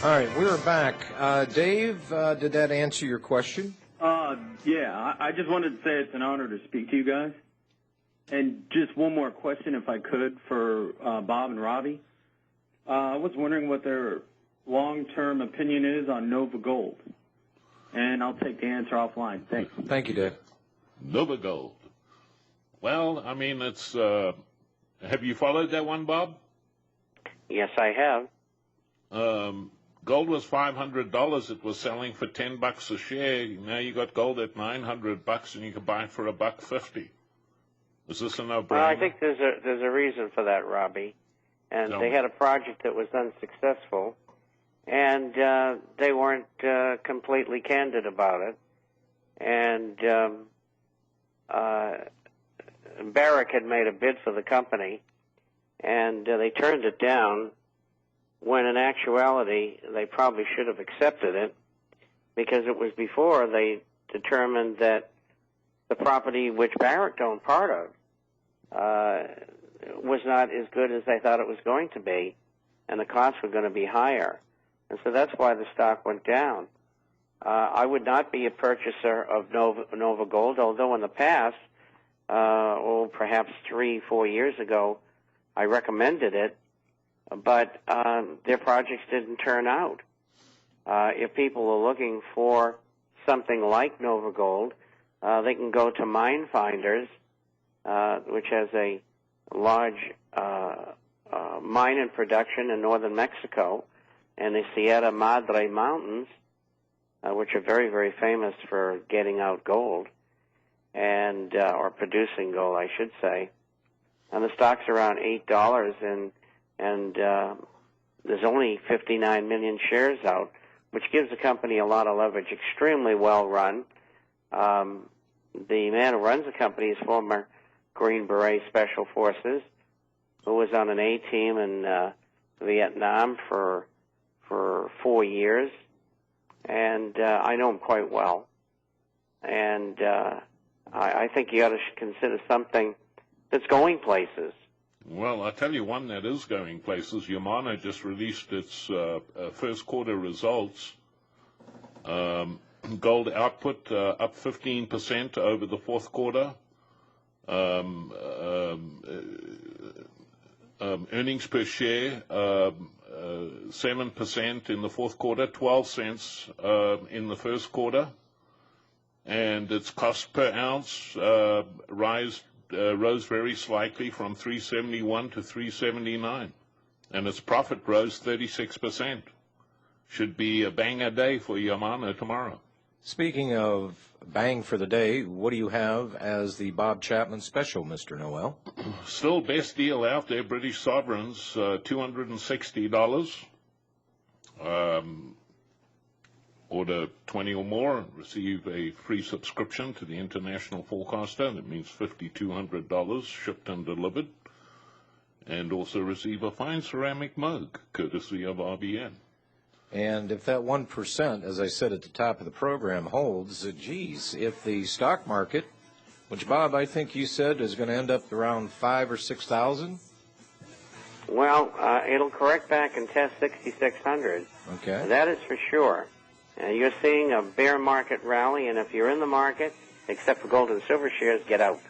All right, we're back. Dave, did that answer your question? Yeah, I just wanted to say it's an honor to speak to you guys. And just one more question, if I could, for Bob and Robbie. I was wondering what their long-term opinion is on Nova Gold. And I'll take the answer offline. Thanks. Thank you, Dave. Nova Gold. Well, I mean, it's... have you followed that one, Bob? Yes, I have. Gold was $500. It was selling for $10 a share. Now you got gold at $900, and you can buy it for $1.50. Is this a no-brainer? Well, I think there's a reason for that, Robbie. And they had a project that was unsuccessful, and they weren't completely candid about it. And Barrick had made a bid for the company, and they turned it down, when in actuality they probably should have accepted it, because it was before they determined that the property which Barrick owned part of was not as good as they thought it was going to be, and the costs were going to be higher. And so that's why the stock went down. I would not be a purchaser of Nova Gold, although in the past, perhaps 3-4 years ago, I recommended it, but their projects didn't turn out. If people are looking for something like Nova Gold, they can go to Mine Finders, which has a large mine in production in northern Mexico, and the Sierra Madre Mountains, which are very, very famous for getting out gold, and or producing gold, I should say. And the stock's around $8, and there's only 59 million shares out, which gives the company a lot of leverage. Extremely well run. The man who runs the company is former Green Beret Special Forces, who was on an A-team in Vietnam for 4 years, and I know him quite well. And I think you ought to consider something that's going places. Well, I'll tell you one that is going places. Yamana just released its first quarter results. Gold output up 15% over the fourth quarter. Earnings per share 7% in the fourth quarter, 12 cents in the first quarter. And its cost per ounce rose very slightly from $371 to $379, and its profit rose 36%. Should be a banger day for Yamana tomorrow. Speaking of bang for the day, what do you have as the Bob Chapman special, Mr. Noel? Still best deal out there, British Sovereigns, $260. Order 20 or more and receive a free subscription to the International Forecaster. That means $5,200 shipped and delivered. And also receive a fine ceramic mug, courtesy of RBN. And if that 1%, as I said at the top of the program, holds, geez, if the stock market, which, Bob, I think you said is going to end up around 5,000 or 6,000? Well, it'll correct back and test 6,600. Okay. That is for sure. You're seeing a bear market rally, and if you're in the market, except for gold and silver shares, get out.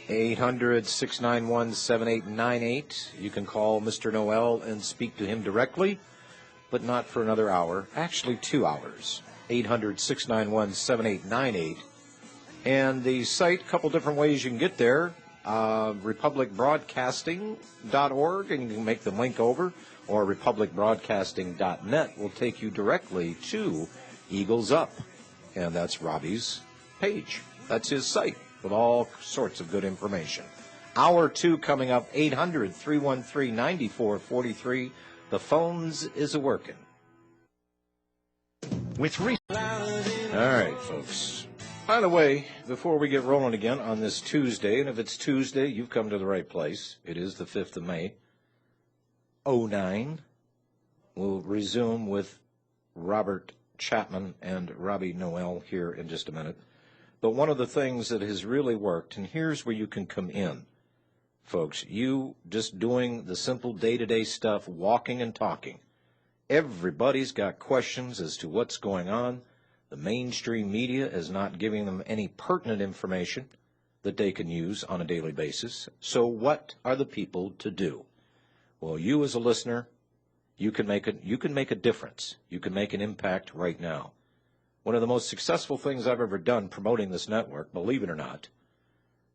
800-691-7898. You can call Mr. Noel and speak to him directly, but not for another hour. Actually, 2 hours. 800-691-7898. And the site, a couple different ways you can get there. republicbroadcasting.org, and you can make the link over, or republicbroadcasting.net will take you directly to Eagles Up. And that's Robbie's page. That's his site with all sorts of good information. Hour 2 coming up, 800-313-9443. The phones is a-working. All right, folks. By the way, before we get rolling again on this Tuesday, and if it's Tuesday, you've come to the right place. It is the 5th of May, 2009. We'll resume with Robert Chapman and Robbie Noel here in just a minute. But one of the things that has really worked, and here's where you can come in, folks, you just doing the simple day-to-day stuff, walking and talking, Everybody's got questions as to what's going on. The mainstream media is not giving them any pertinent information that they can use on a daily basis. So what are the people to do? Well, you as a listener, you can make a difference. You can make an impact right now. One of the most successful things I've ever done promoting this network, believe it or not,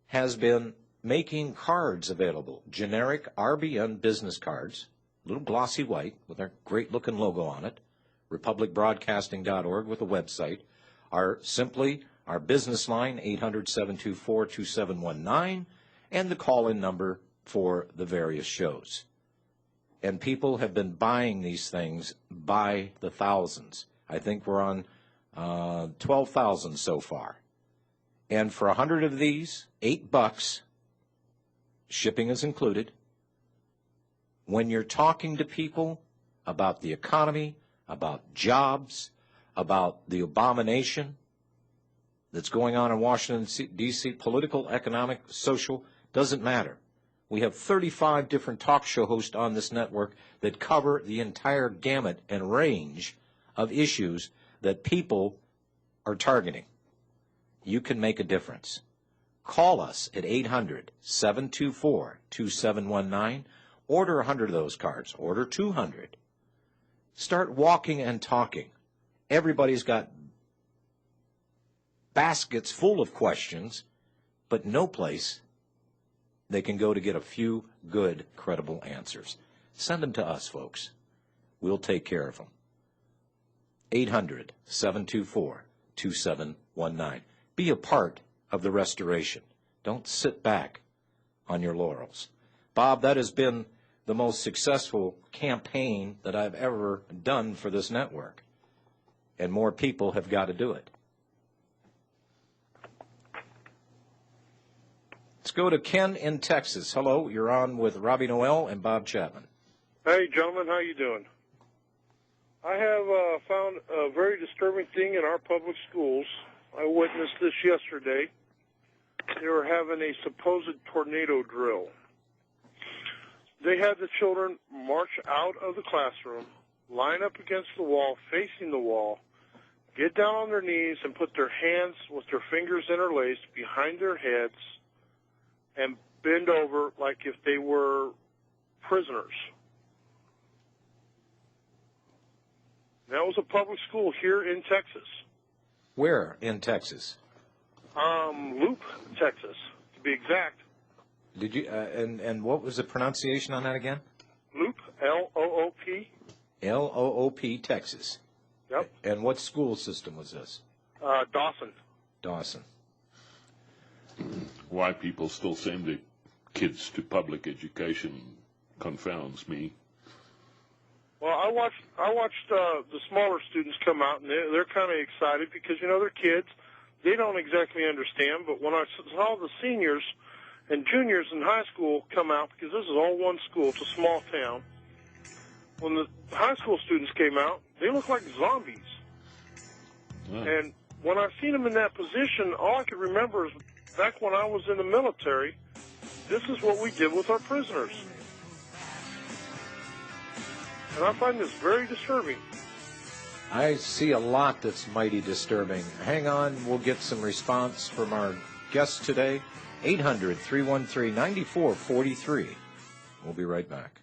has been making cards available, generic RBN business cards, little glossy white with our great-looking logo on it, republicbroadcasting.org with a website, are simply our business line, 800-724-2719, and the call-in number for the various shows. And people have been buying these things by the thousands. I think we're on 12,000 so far. And for 100 of these, $8, shipping is included. When you're talking to people about the economy, about jobs, about the abomination that's going on in Washington, D.C., political, economic, social, doesn't matter. We have 35 different talk show hosts on this network that cover the entire gamut and range of issues that people are targeting. You can make a difference. Call us at 800-724-2719. Order 100 of those cards. Order 200. Start walking and talking. Everybody's got baskets full of questions, but no place they can go to get a few good, credible answers. Send them to us, folks. We'll take care of them. 800-724-2719. Be a part of the restoration. Don't sit back on your laurels. Bob, that has been the most successful campaign that I've ever done for this network. And more people have got to do it. Let's go to Ken in Texas. Hello, you're on with Robbie Noel and Bob Chapman. Hey, gentlemen, how you doing? I have found a very disturbing thing in our public schools. I witnessed this yesterday. They were having a supposed tornado drill. They had the children march out of the classroom, line up against the wall, facing the wall, get down on their knees and put their hands with their fingers interlaced behind their heads and bend over like if they were prisoners. That was a public school here in Texas. Where in Texas? Loop, Texas, to be exact. Did you and what was the pronunciation on that again? Loop, L-O-O-P. L-O-O-P, Texas. Yep. And what school system was this? Dawson. Dawson. Why people still send their kids to public education confounds me. Well, I watched the smaller students come out, and they're kind of excited because, you know, they're kids. They don't exactly understand, but when I saw the seniors and juniors in high school come out, because this is all one school, it's a small town, when the high school students came out, they looked like zombies. Oh. And when I seen them in that position, all I could remember is back when I was in the military, this is what we did with our prisoners. And I find this very disturbing. I see a lot that's mighty disturbing. Hang on, we'll get some response from our guest today. 800-313-9443. We'll be right back.